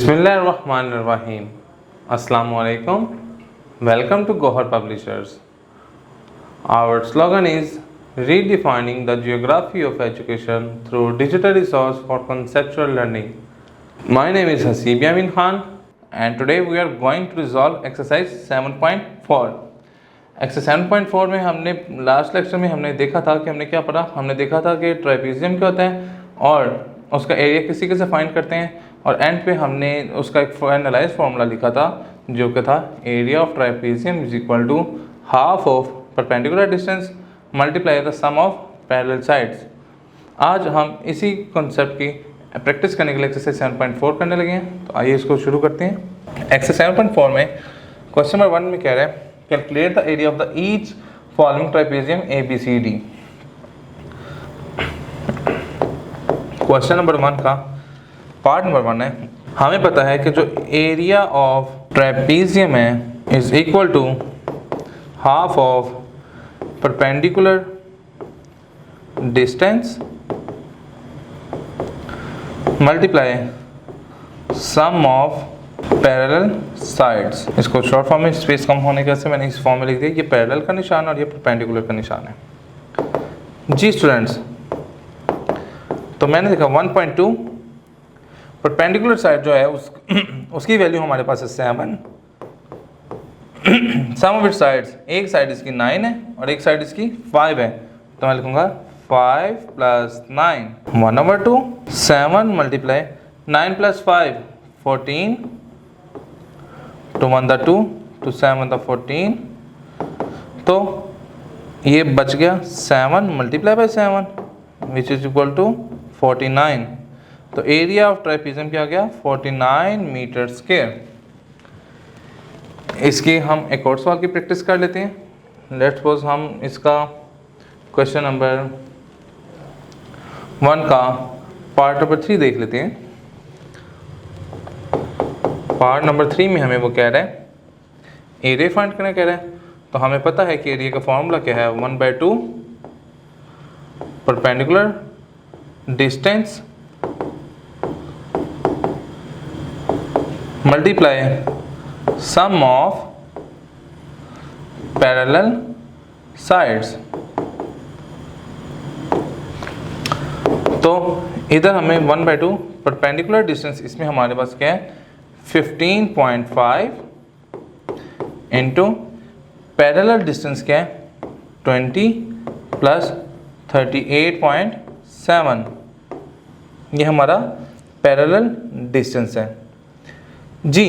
Bismillahirrahmanirrahim. Assalamu alaikum. Welcome to Gohar Publishers. Our slogan is redefining the geography of education through digital resource for conceptual learning. My name is Hasib Yamin Khan and today we are going to resolve exercise 7.4. Exercise 7.4 में हमने last lecture में हमने देखा था कि हमने क्या पढ़ा। हमने देखा था कि ट्राइपीजियम क्या होता है और उसका एरिया किसी कैसे फाइंड करते हैं, और एंड पे हमने उसका एक फाइनलाइज फार्मूला लिखा था जो कि था area of trapezium is equal to half of perpendicular distance multiply the sum of parallel sides. आज हम इसी कॉन्सेप्ट की प्रैक्टिस करने के लिए एक्सरसाइज 7.4 करने लगे हैं। तो आइए इसको शुरू करते हैं। एक्सरसाइज 7.4 में क्वेश्चन नंबर 1 में कह रहा है calculate the area of the each following ट्राइपीजियम ABCD। Question number 1 का पार्ट नंबर 1 है, हमें पता है कि जो एरिया ऑफ ट्राइपीजियम है is equal to half of perpendicular distance multiply sum of parallel sides. इसको शॉर्ट फॉर्म में स्पेस कम होने की वजह से मैंने इस फॉर्म में लिख दिया, ये पैरेलल का निशान और ये परपेंडिकुलर का निशान है। जी स्टूडेंट्स, तो मैंने देखा 1.2 परपेंडिकुलर साइड जो है उसकी वैल्यू हमारे पास है 7। सम ऑफ इट साइड्स, एक साइड इसकी 9 है और एक साइड इसकी 5 है, तो मैं लिखूंगा 5 + 9 1/2 7 मल्टीप्लाई 9 + 5 14 2 1 2 2 7 14, तो ये बच गया 7 multiply by 7 which is equal to 49। तो एरिया ऑफ ट्राइपीजियम क्या आ गया 49 मीटर स्क्वायर। इसकी हम एक और सवाल की प्रैक्टिस कर लेते हैं। लेट्स सपोज हम इसका क्वेश्चन नंबर 1 का पार्ट नंबर 3 देख लेते हैं। पार्ट नंबर 3 में हमें वो कह रहा है एरिया फाइंड करना कह रहा है। तो हमें पता है कि एरिया का फॉर्मूला क्या है 1/2 perpendicular distance multiply sum of parallel sides. तो इधर हमें 1/2 परपेंडिकुलर डिस्टेंस, इसमें हमारे पास क्या है 15.5 इंटू पैरेलल डिस्टेंस क्या है 20 + 38.7, ये हमारा पैरेलल डिस्टेंस है। जी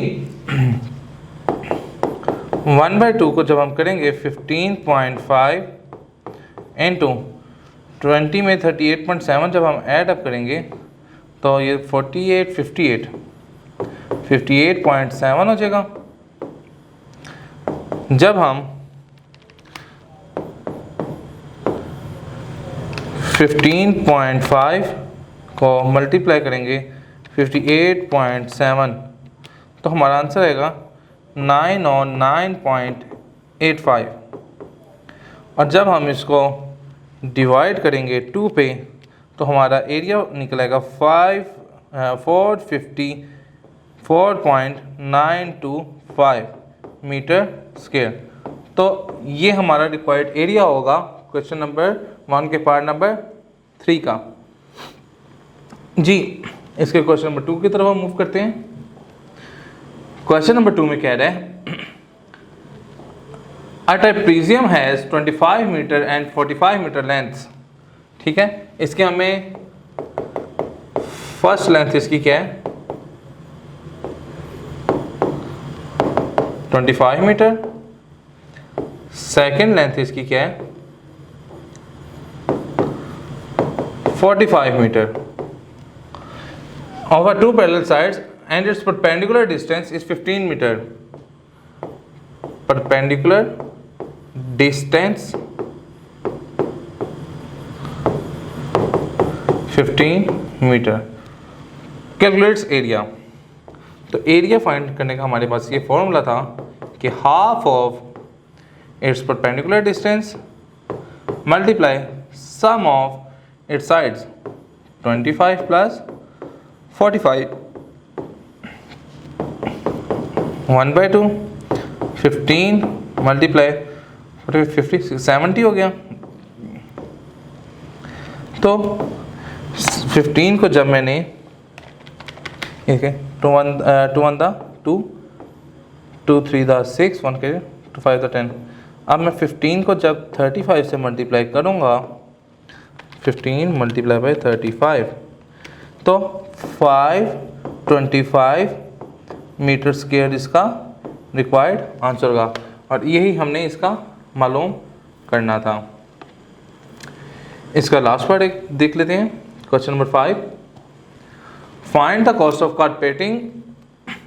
1/2 को जब हम करेंगे 15.5 इंटू 20 में 38.7 जब हम ऐड अप करेंगे तो ये 58.7 हो जाएगा। जब हम 15.5 को मल्टीप्लाई करेंगे 58.7 तो हमारा आंसर आएगा 9 और 9.85, और जब हम इसको डिवाइड करेंगे 2 पे तो हमारा एरिया निकलेगा 454.925 मीटर स्क्वायर। तो ये हमारा रिक्वायर्ड एरिया होगा क्वेश्चन नंबर 1 के पार्ट नंबर 3 का। जी इसके क्वेश्चन नंबर 2 की तरफ हम मूव करते हैं। क्वेश्चन नंबर 2 में कह रहा है a trapezium has 25 metre and 45 metre length. ठीक है, इसके हमें फर्स्ट लेंथ इसकी क्या है 25 मीटर, सेकेंड लेंथ इसकी क्या है 45 metre. Over 2 parallel sides and its perpendicular distance is 15 meter. Perpendicular distance 15 meter. Calculates area. तो एरिया फाइंड करने का हमारे पास ये फॉर्मूला था कि half of its perpendicular distance multiply sum of its sides 25 + 45 1/2 15 multiply 50 70 हो गया। तो 15 को जब मैंने ठीक है 2 1 दा 2 2 3 दा 6 1 के 2 5 दा 10। अब मैं 15 को जब 35 से मल्टीप्लाई करूँगा 15 मल्टीप्लाई बाई 35 तो 525 मीटर स्क्वायर इसका रिक्वायर्ड आंसर होगा और यही हमने इसका मालूम करना था। इसका लास्ट पार्ट एक देख लेते हैं। Question number 5, find the cost of carpeting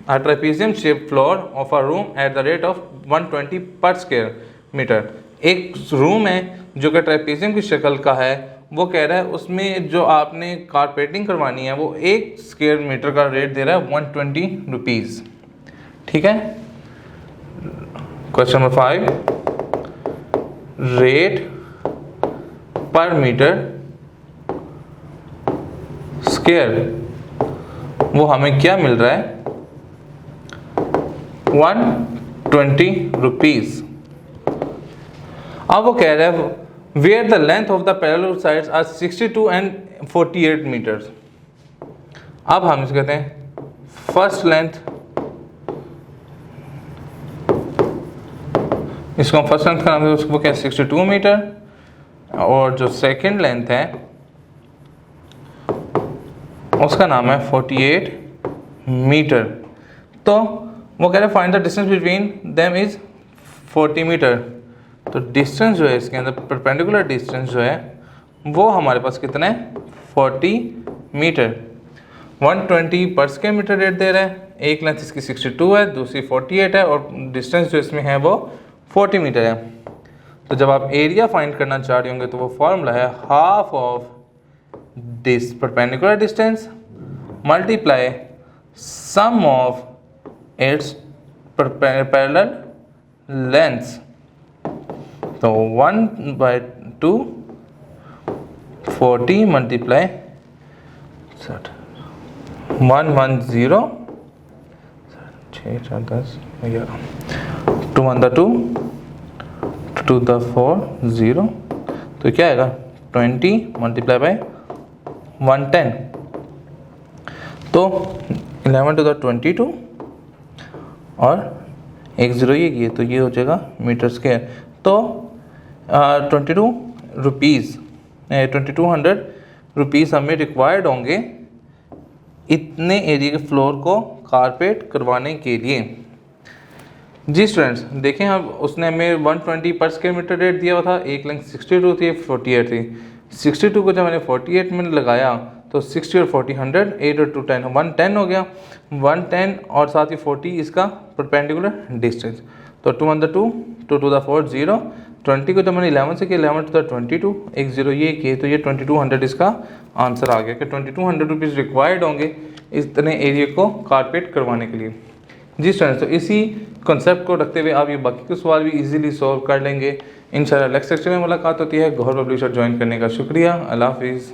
a trapezium shape floor of a room at the rate of 120 पर स्क्वायर मीटर। एक रूम है जो कि ट्रेपेजियम की शक्ल का है, वो कह रहा है उसमें जो आपने कारपेटिंग करवानी है वो 1 स्क्वायर मीटर का रेट दे रहा है 120 रुपीज़। ठीक है। क्वेश्चन नंबर 5, रेट पर मीटर स्क्वायर वो हमें क्या मिल रहा है 120 रुपीज़। अब वो कह रहा है where the length of the parallel sides are 62 and 48 meters। अब हम इसे कहते हैं फर्स्ट लेंथ, इसको हम फर्स्ट लेंथ का नाम देते हैं, उसको क्या 62 मीटर, और जो सेकंड लेंथ है उसका नाम है 48 मीटर। तो वो कह रहे हैं find the distance between them is 40 meter. तो डिस्टेंस जो है इसके अंदर परपेंडिकुलर डिस्टेंस जो है वो हमारे पास कितना है 40 मीटर। 120 पर स्क्वायर मीटर रेट दे रहा है, एक लेंथ इसकी 62 है, दूसरी 48 है और डिस्टेंस जो इसमें है वो 40 मीटर है। तो जब आप एरिया फाइंड करना चाह रहे होंगे तो वो फॉर्मूला है half of this perpendicular distance multiply sum of its parallel lengths. तो 1/2 40 मल्टीप्लाई 110 6 4 10 11 2 1 2 2 the 4 0। तो क्या आएगा 20 मल्टीप्लाई बाई 110। तो 11 to the 22 और 1 0 ये किए तो ये हो जाएगा मीटर स्क्वायर। तो 22 रुपीज़ 2200 रुपीज़ हमें रिक्वायर्ड होंगे इतने एरिया के फ्लोर को कारपेट करवाने के लिए। जी स्टूडेंट्स देखें, अब उसने हमें 120 पर स्क्वायर मीटर रेट दिया हुआ था, एक लेंथ 62 थी 48 थी। 62 को जब मैंने 48 में लगाया तो 60 और 40 100 8 और 2 10 110 हो गया। 110 और साथ ही 40 इसका परपेंडिकुलर डिस्टेंस। तो 2 1 2 2 2 4 0 20 को जब मैंने 11 से किया 11 to the 22 1 0 ये किए तो ये 2200 इसका आंसर आ गया कि 2200 रुपीज़ रिक्वायर्ड होंगे इतने एरिया को कारपेट करवाने के लिए। जी स्टूडेंट्स, तो इसी कॉन्सेप्ट को रखते हुए आप ये बाकी के सवाल भी इजीली सॉल्व कर लेंगे। इंशाल्लाह नेक्स्ट सेक्शन में मुलाकात होती है। गौहर पब्लिशर ज्वाइन करने का शुक्रिया। अल्लाह हाफिज़।